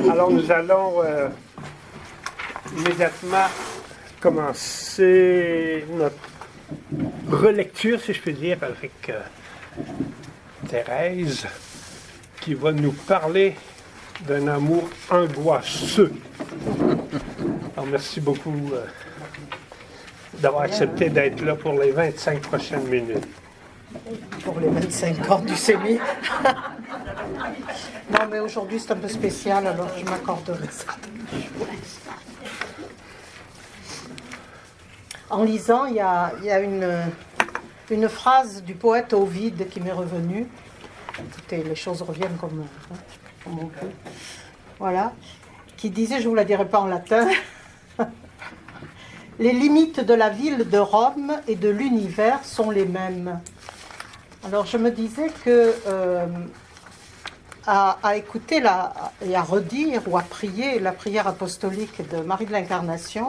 Alors nous allons immédiatement commencer notre relecture, si je peux dire, avec Thérèse, qui va nous parler d'un amour angoisseux. Alors merci beaucoup d'avoir accepté d'être là pour les 25 prochaines minutes. Pour les 25 ans du sémi. Non, mais aujourd'hui c'est un peu spécial, alors je m'accorderai ça. En lisant, il y a une phrase du poète Ovide qui m'est revenue. Écoutez, les choses reviennent comme on peut. Voilà. Qui disait, je ne vous la dirai pas en latin, les limites de la ville de Rome et de l'univers sont les mêmes. Alors je me disais que à écouter et à redire ou à prier la prière apostolique de Marie de l'Incarnation,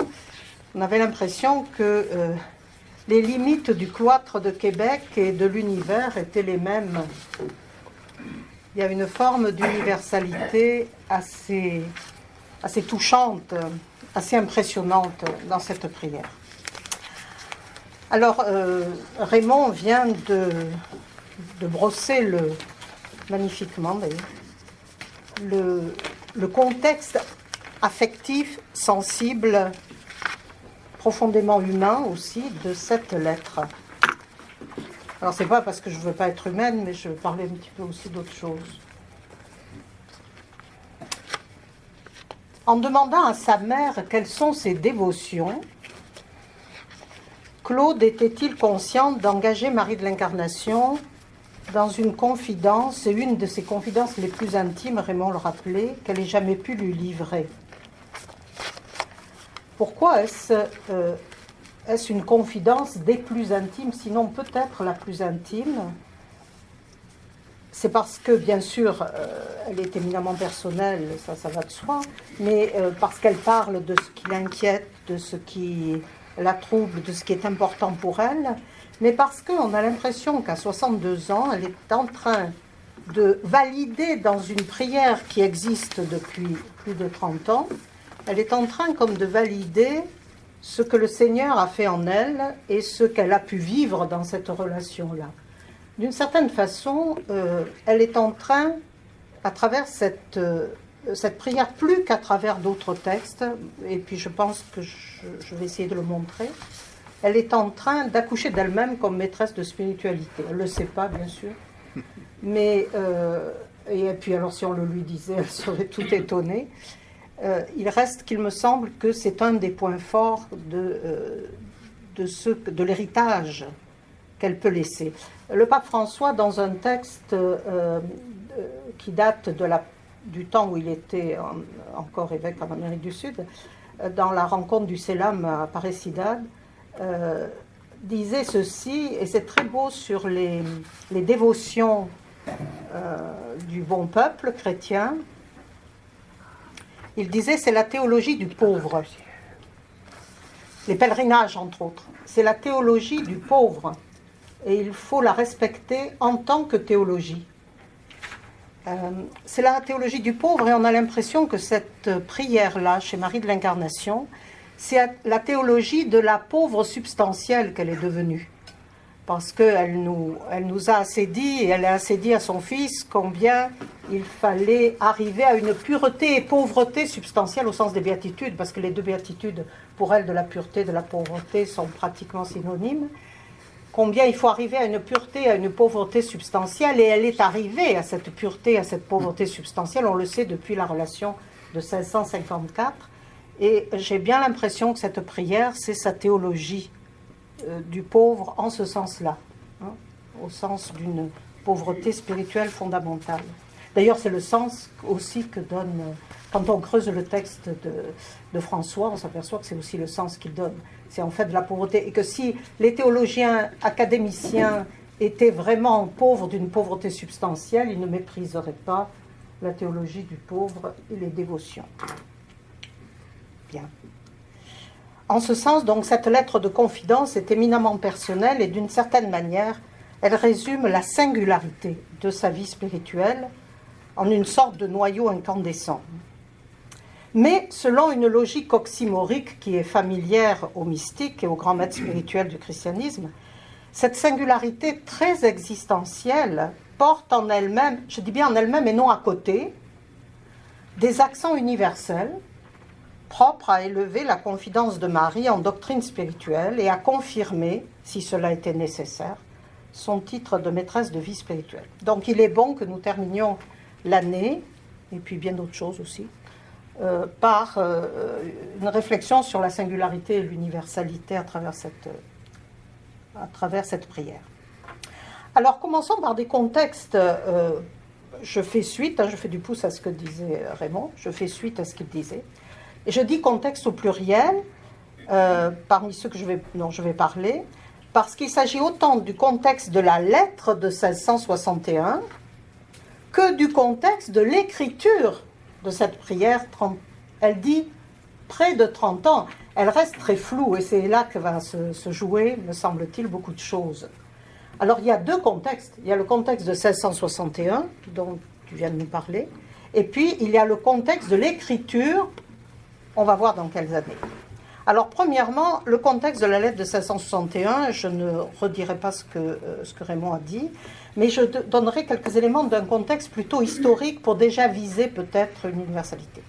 on avait l'impression que les limites du cloître de Québec et de l'univers étaient les mêmes. Il y a une forme d'universalité assez touchante, assez impressionnante dans cette prière. Alors, Raymond vient de brosser magnifiquement d'ailleurs, le contexte affectif, sensible, profondément humain aussi de cette lettre. Alors, c'est pas parce que je ne veux pas être humaine, mais je veux parler un petit peu aussi d'autre chose. En demandant à sa mère quelles sont ses dévotions, Claude était-il conscient d'engager Marie de l'Incarnation dans une confidence, et une de ses confidences les plus intimes, Raymond le rappelait, qu'elle n'ait jamais pu lui livrer. Pourquoi est-ce une confidence des plus intimes, sinon peut-être la plus intime? C'est parce que, bien sûr, elle est éminemment personnelle, ça va de soi, mais parce qu'elle parle de ce qui l'inquiète, de ce qui la trouble, de ce qui est important pour elle, mais parce qu'on a l'impression qu'à 62 ans, elle est en train de valider dans une prière qui existe depuis plus de 30 ans, elle est en train comme de valider ce que le Seigneur a fait en elle et ce qu'elle a pu vivre dans cette relation-là. D'une certaine façon, elle est en train, à travers cette prière, plus qu'à travers d'autres textes, et puis je pense que je vais essayer de le montrer, elle est en train d'accoucher d'elle-même comme maîtresse de spiritualité. Elle ne le sait pas, bien sûr, mais, et puis alors si on le lui disait, elle serait toute étonnée. Il reste qu'il me semble que c'est un des points forts de l'héritage qu'elle peut laisser. Le pape François, dans un texte qui date du temps où il était encore évêque en Amérique du Sud, dans la rencontre du Célam à Paris-Cidade, disait ceci, et c'est très beau sur les dévotions du bon peuple chrétien. Il disait, c'est la théologie du pauvre. Les pèlerinages, entre autres. C'est la théologie du pauvre. Et il faut la respecter en tant que théologie. C'est la théologie du pauvre, et on a l'impression que cette prière-là, chez Marie de l'Incarnation, c'est la théologie de la pauvre substantielle qu'elle est devenue. Parce qu'elle nous a assez dit, et elle a assez dit à son fils, combien il fallait arriver à une pureté et pauvreté substantielle au sens des béatitudes, parce que les deux béatitudes, pour elle, de la pureté et de la pauvreté, sont pratiquement synonymes. Combien il faut arriver à une pureté, à une pauvreté substantielle, et elle est arrivée à cette pureté, à cette pauvreté substantielle, on le sait depuis la relation de 1654, et j'ai bien l'impression que cette prière, c'est sa théologie du pauvre en ce sens-là, hein, au sens d'une pauvreté spirituelle fondamentale. D'ailleurs, c'est le sens aussi que donne, quand on creuse le texte de François, on s'aperçoit que c'est aussi le sens qu'il donne. C'est en fait de la pauvreté. Et que si les théologiens académiciens étaient vraiment pauvres d'une pauvreté substantielle, ils ne mépriseraient pas la théologie du pauvre et les dévotions. Bien. En ce sens, donc, cette lettre de confidence est éminemment personnelle et d'une certaine manière, elle résume la singularité de sa vie spirituelle en une sorte de noyau incandescent. mais selon une logique oxymorique qui est familière aux mystiques et aux grands maîtres spirituels du christianisme, cette singularité très existentielle porte en elle-même, je dis bien en elle-même et non à côté, des accents universels propres à élever la confidence de Marie en doctrine spirituelle et à confirmer, si cela était nécessaire, son titre de maîtresse de vie spirituelle. Donc il est bon que nous terminions l'année, et puis bien d'autres choses aussi, par une réflexion sur la singularité et l'universalité à travers cette prière. Alors commençons par des contextes, je fais suite, je fais du pouce à ce que disait Raymond, je fais suite à ce qu'il disait, et je dis contexte au pluriel, parmi ceux dont je vais parler, parce qu'il s'agit autant du contexte de la lettre de 1661 que du contexte de l'écriture de cette prière. Elle dit près de 30 ans, elle reste très floue, et c'est là que va se jouer, me semble-t-il, beaucoup de choses. Alors il y a deux contextes. Il y a le contexte de 1661, dont tu viens de nous parler, et puis il y a le contexte de l'écriture, on va voir dans quelles années. Alors premièrement, le contexte de la lettre de 1661, je ne redirai pas ce que Raymond a dit, mais je donnerai quelques éléments d'un contexte plutôt historique pour déjà viser peut-être une universalité.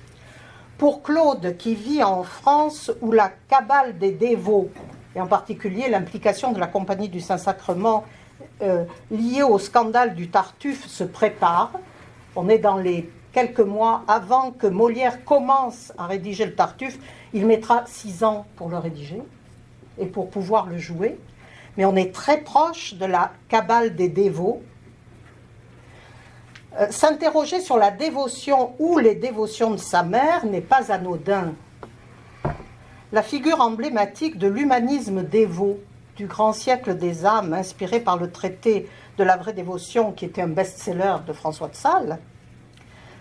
Pour Claude, qui vit en France où la cabale des dévots, et en particulier l'implication de la Compagnie du Saint-Sacrement liée au scandale du Tartuffe se prépare, on est dans les quelques mois avant que Molière commence à rédiger le Tartuffe, il mettra 6 ans pour le rédiger et pour pouvoir le jouer, mais on est très proche de la cabale des dévots. S'interroger sur la dévotion ou les dévotions de sa mère n'est pas anodin. La figure emblématique de l'humanisme dévot du grand siècle des âmes, inspiré par le traité de la vraie dévotion, qui était un best-seller de François de Sales,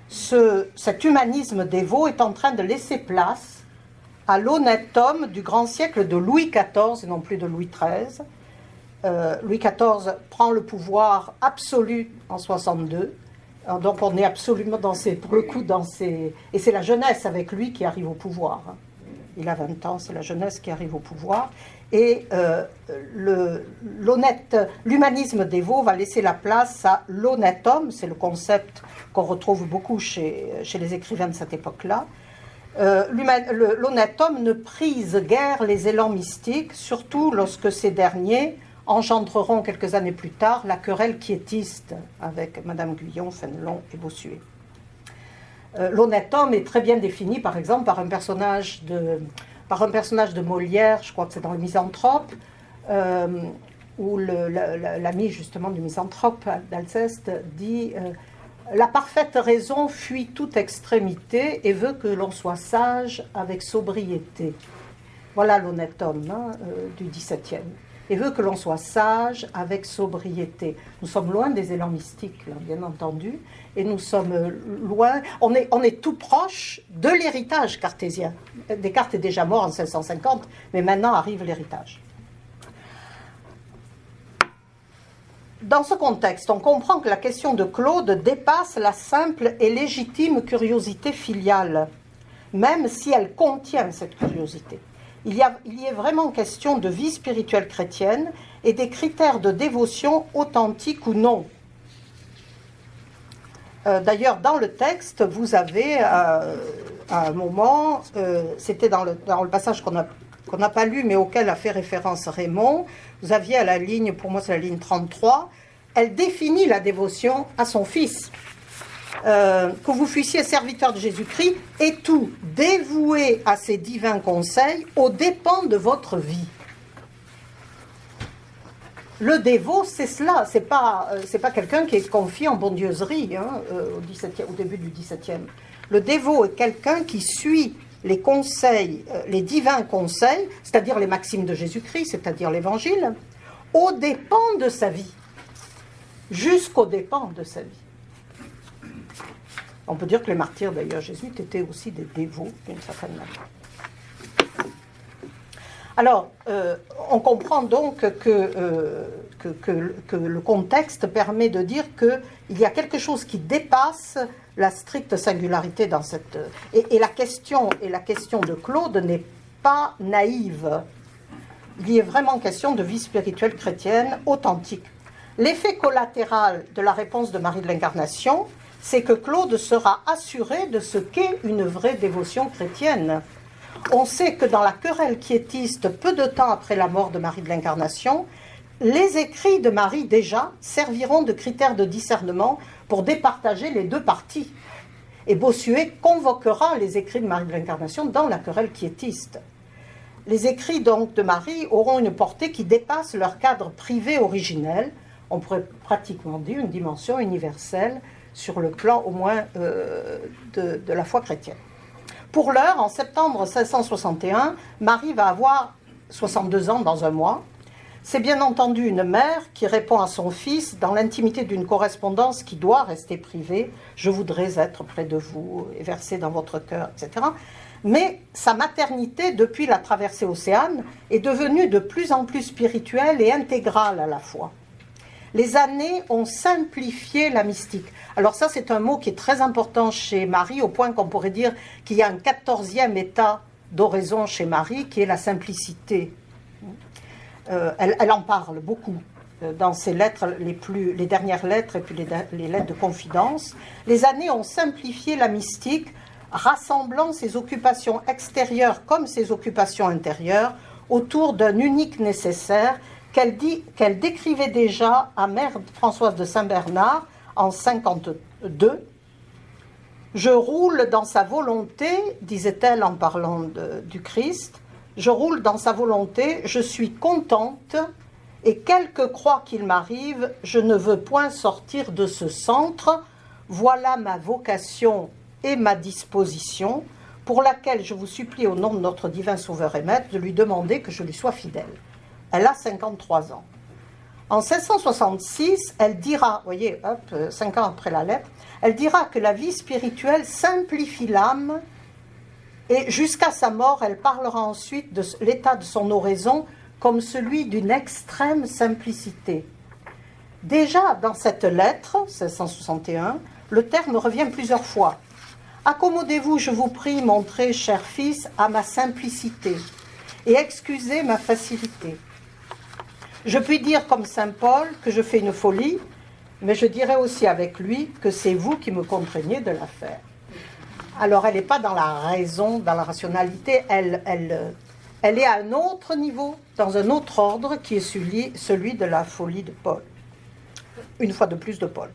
cet humanisme dévot est en train de laisser place à l'honnête homme du grand siècle de Louis XIV et non plus de Louis XIII. Louis XIV prend le pouvoir absolu en 62. Donc on est absolument et c'est la jeunesse avec lui qui arrive au pouvoir. Il a 20 ans, c'est la jeunesse qui arrive au pouvoir. Et l'humanisme dévot va laisser la place à l'honnête homme, c'est le concept qu'on retrouve beaucoup chez les écrivains de cette époque-là. L'honnête homme ne prise guère les élans mystiques, surtout lorsque ces derniers engendreront quelques années plus tard la querelle quiétiste avec Madame Guyon, Fénelon et Bossuet. L'honnête homme est très bien défini, par exemple, par un personnage de Molière, je crois que c'est dans Le Misanthrope, où l'ami justement du misanthrope d'Alceste dit la parfaite raison fuit toute extrémité et veut que l'on soit sage avec sobriété. Voilà l'honnête homme du XVIIe. Et veut que l'on soit sage avec sobriété. Nous sommes loin des élans mystiques, là, bien entendu, et nous sommes loin, on est tout proche de l'héritage cartésien. Descartes est déjà mort en 1650, mais maintenant arrive l'héritage. Dans ce contexte, on comprend que la question de Claude dépasse la simple et légitime curiosité filiale, même si elle contient cette curiosité. Il y est vraiment question de vie spirituelle chrétienne et des critères de dévotion authentiques ou non. D'ailleurs, dans le texte, vous avez à un moment, c'était dans le passage qu'on n'a pas lu mais auquel a fait référence Raymond, vous aviez à la ligne, pour moi c'est la ligne 33, elle définit la dévotion à son fils. Que vous fussiez serviteur de Jésus-Christ et tout dévoué à ses divins conseils aux dépens de votre vie. Le dévot, c'est cela, c'est pas quelqu'un qui est confié en bondieuserie au début du XVIIe. Le dévot est quelqu'un qui suit les conseils, les divins conseils, c'est-à-dire les maximes de Jésus-Christ, c'est-à-dire l'Évangile, aux dépens de sa vie, jusqu'aux dépens de sa vie. On peut dire que les martyrs, d'ailleurs, jésuites, étaient aussi des dévots, d'une certaine manière. Alors, on comprend donc que le contexte permet de dire qu'il y a quelque chose qui dépasse la stricte singularité dans cette... Et la question de Claude n'est pas naïve. Il y est vraiment question de vie spirituelle chrétienne authentique. L'effet collatéral de la réponse de Marie de l'Incarnation, c'est que Claude sera assuré de ce qu'est une vraie dévotion chrétienne. On sait que dans la querelle quiétiste, peu de temps après la mort de Marie de l'Incarnation, les écrits de Marie, déjà, serviront de critères de discernement pour départager les deux parties. Et Bossuet convoquera les écrits de Marie de l'Incarnation dans la querelle quiétiste. Les écrits donc de Marie auront une portée qui dépasse leur cadre privé originel, on pourrait pratiquement dire une dimension universelle sur le plan au moins de la foi chrétienne. Pour l'heure, en septembre 1661, Marie va avoir 62 ans dans un mois. C'est bien entendu une mère qui répond à son fils dans l'intimité d'une correspondance qui doit rester privée. Je voudrais être près de vous et verser dans votre cœur, etc. Mais sa maternité, depuis la traversée océane, est devenue de plus en plus spirituelle et intégrale à la fois. Les années ont simplifié la mystique. Alors ça, c'est un mot qui est très important chez Marie, au point qu'on pourrait dire qu'il y a un 14e état d'oraison chez Marie, qui est la simplicité. Elle en parle beaucoup dans ses lettres, les dernières lettres et puis les lettres de confidence. Les années ont simplifié la mystique, rassemblant ses occupations extérieures comme ses occupations intérieures autour d'un unique nécessaire qu'elle décrivait déjà à Mère Françoise de Saint-Bernard en 52. « Je roule dans sa volonté, disait-elle en parlant du Christ, je roule dans sa volonté, je suis contente, et quelque croix qu'il m'arrive, je ne veux point sortir de ce centre. Voilà ma vocation et ma disposition, pour laquelle je vous supplie au nom de notre divin Sauveur et Maître de lui demander que je lui sois fidèle. » Elle a 53 ans. En 1666, elle dira, voyez, 5 ans après la lettre, elle dira que la vie spirituelle simplifie l'âme et jusqu'à sa mort, elle parlera ensuite de l'état de son oraison comme celui d'une extrême simplicité. Déjà dans cette lettre, 1661, le terme revient plusieurs fois. « Accommodez-vous, je vous prie, mon très cher fils, à ma simplicité et excusez ma facilité. Je puis dire comme saint Paul que je fais une folie, mais je dirais aussi avec lui que c'est vous qui me contraignez de la faire. » Alors elle n'est pas dans la raison, dans la rationalité, elle est à un autre niveau, dans un autre ordre qui est celui de la folie de Paul. Une fois de plus de Paul.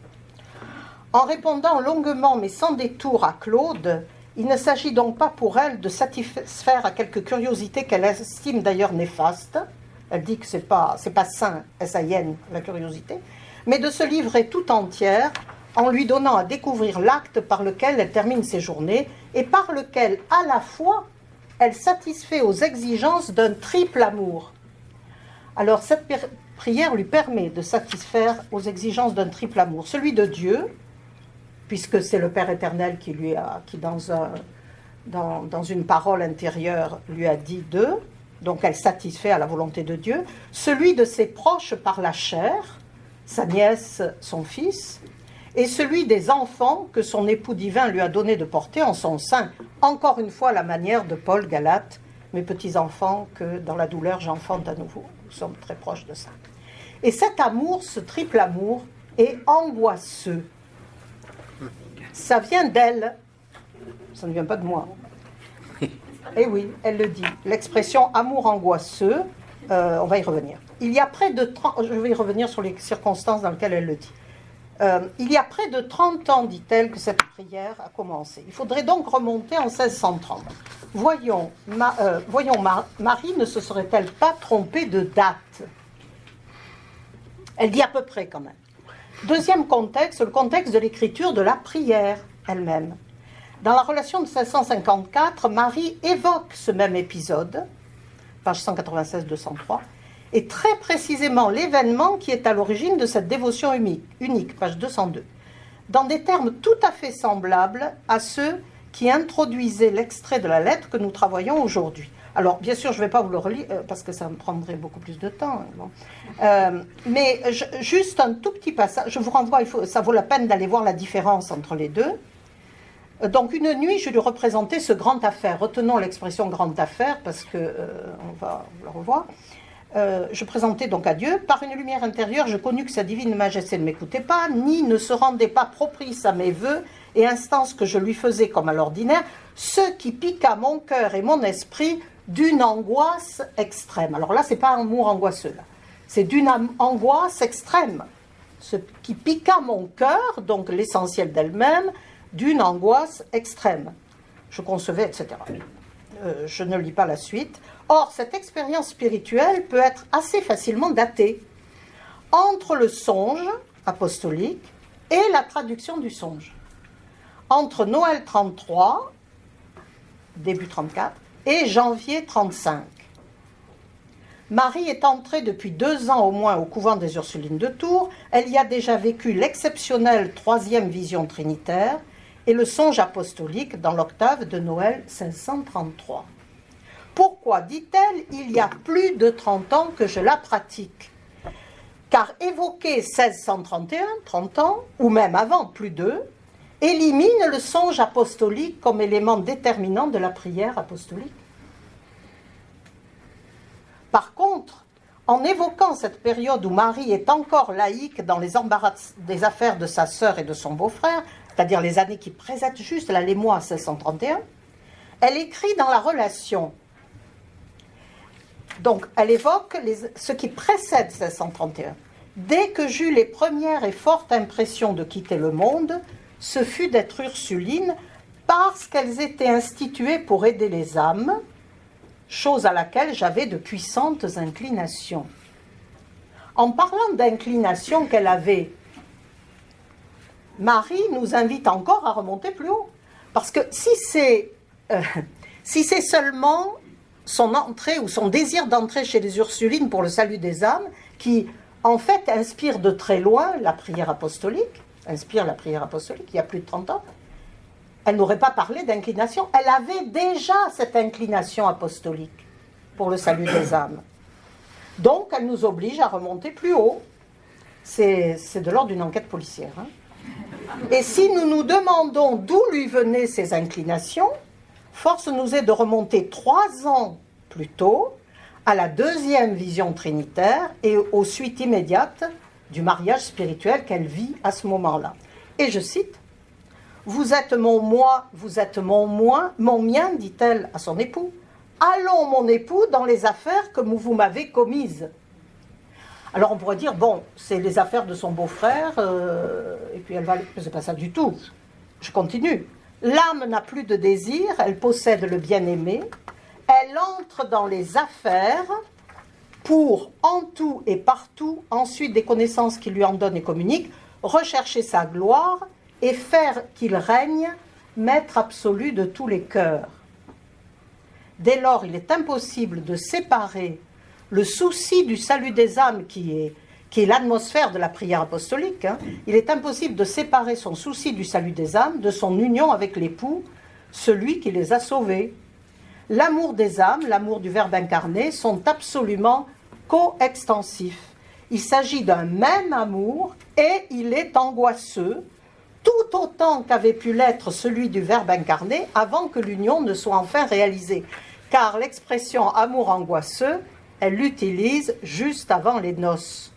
En répondant longuement mais sans détour à Claude, il ne s'agit donc pas pour elle de satisfaire à quelques curiosités qu'elle estime d'ailleurs néfastes. Elle dit que c'est pas sain, S-A-I-N, la curiosité, mais de se livrer tout entière en lui donnant à découvrir l'acte par lequel elle termine ses journées et par lequel, à la fois, elle satisfait aux exigences d'un triple amour. Alors, cette prière lui permet de satisfaire aux exigences d'un triple amour. Celui de Dieu, puisque c'est le Père éternel qui dans une parole intérieure, lui a dit d'eux, donc elle satisfait à la volonté de Dieu. Celui de ses proches par la chair, sa nièce, son fils, et celui des enfants que son époux divin lui a donné de porter en son sein. Encore une fois, la manière de Paul Galate, mes petits-enfants, que dans la douleur j'enfante à nouveau. Nous sommes très proches de ça. Et cet amour, ce triple amour, est angoisseux. Ça vient d'elle, ça ne vient pas de moi. Et oui, elle le dit. L'expression amour angoisseux, on va y revenir. Il y a près de 30, je vais y revenir sur les circonstances dans lesquelles elle le dit. Il y a près de 30 ans, dit-elle, que cette prière a commencé. Il faudrait donc remonter en 1630. Voyons, Marie ne se serait-elle pas trompée de date? Elle dit à peu près quand même. Deuxième contexte, le contexte de l'écriture de la prière elle-même. Dans la relation de 1654, Marie évoque ce même épisode, page 196-203, et très précisément l'événement qui est à l'origine de cette dévotion unique, page 202, dans des termes tout à fait semblables à ceux qui introduisaient l'extrait de la lettre que nous travaillons aujourd'hui. Alors, bien sûr, je ne vais pas vous le relire, parce que ça me prendrait beaucoup plus de temps. Mais juste un tout petit passage, je vous renvoie, ça vaut la peine d'aller voir la différence entre les deux. Donc une nuit, je lui représentais ce grand affaire. Retenons l'expression grande affaire parce que on va la revoir. Je présentais donc à Dieu. Par une lumière intérieure, je connus que sa divine majesté ne m'écoutait pas, ni ne se rendait pas propice à mes vœux et instances que je lui faisais comme à l'ordinaire, ce qui piqua mon cœur et mon esprit d'une angoisse extrême. Alors là, c'est pas un amour angoisseux, là. C'est d'une angoisse extrême. Ce qui piqua mon cœur, donc l'essentiel d'elle-même, d'une angoisse extrême. Je concevais, etc. Je ne lis pas la suite. Or, cette expérience spirituelle peut être assez facilement datée entre le songe apostolique et la traduction du songe. Entre Noël 33, début 34, et janvier 35. Marie est entrée depuis 2 ans au moins au couvent des Ursulines de Tours. Elle y a déjà vécu l'exceptionnelle 3e vision trinitaire et le songe apostolique dans l'octave de Noël 1533. Pourquoi, dit-elle, il y a plus de 30 ans que je la pratique? Car évoquer 1631, 30 ans, ou même avant, plus d'eux, élimine le songe apostolique comme élément déterminant de la prière apostolique. Par contre, en évoquant cette période où Marie est encore laïque dans les embarras des affaires de sa sœur et de son beau-frère, c'est-à-dire les années qui précèdent juste là, les mois 1631, elle écrit dans la relation. Donc, elle évoque ce qui précède 1631. Dès que j'eus les premières et fortes impressions de quitter le monde, ce fut d'être Ursuline parce qu'elles étaient instituées pour aider les âmes, chose à laquelle j'avais de puissantes inclinations. En parlant d'inclinations qu'elle avait, Marie nous invite encore à remonter plus haut. Parce que si c'est seulement son entrée ou son désir d'entrer chez les Ursulines pour le salut des âmes qui, en fait, inspire de très loin la prière apostolique, il y a plus de 30 ans, elle n'aurait pas parlé d'inclination. Elle avait déjà cette inclination apostolique pour le salut des âmes. Donc, elle nous oblige à remonter plus haut. C'est de l'ordre d'une enquête policière. Hein. Et si nous nous demandons d'où lui venaient ces inclinations, force nous est de remonter 3 ans plus tôt à la 2e vision trinitaire et aux suites immédiates du mariage spirituel qu'elle vit à ce moment-là. Et je cite, « Vous êtes mon moi, vous êtes mon moi, mon mien, dit-elle à son époux. Allons, mon époux, dans les affaires que vous m'avez commises. » Alors on pourrait dire, bon, c'est les affaires de son beau-frère, et puis elle va... C'est pas ça du tout. Je continue. L'âme n'a plus de désir, elle possède le bien-aimé, elle entre dans les affaires pour, en tout et partout, ensuite des connaissances qui lui en donnent et communiquent, rechercher sa gloire et faire qu'il règne, maître absolu de tous les cœurs. Dès lors, il est impossible de séparer le souci du salut des âmes qui est l'atmosphère de la prière apostolique, hein. Il est impossible de séparer son souci du salut des âmes de son union avec l'époux, celui qui les a sauvés. L'amour des âmes, l'amour du Verbe incarné sont absolument coextensifs. Il s'agit d'un même amour et il est angoisseux, tout autant qu'avait pu l'être celui du Verbe incarné avant que l'union ne soit enfin réalisée. Car l'expression amour angoisseux, elle l'utilise juste avant les noces.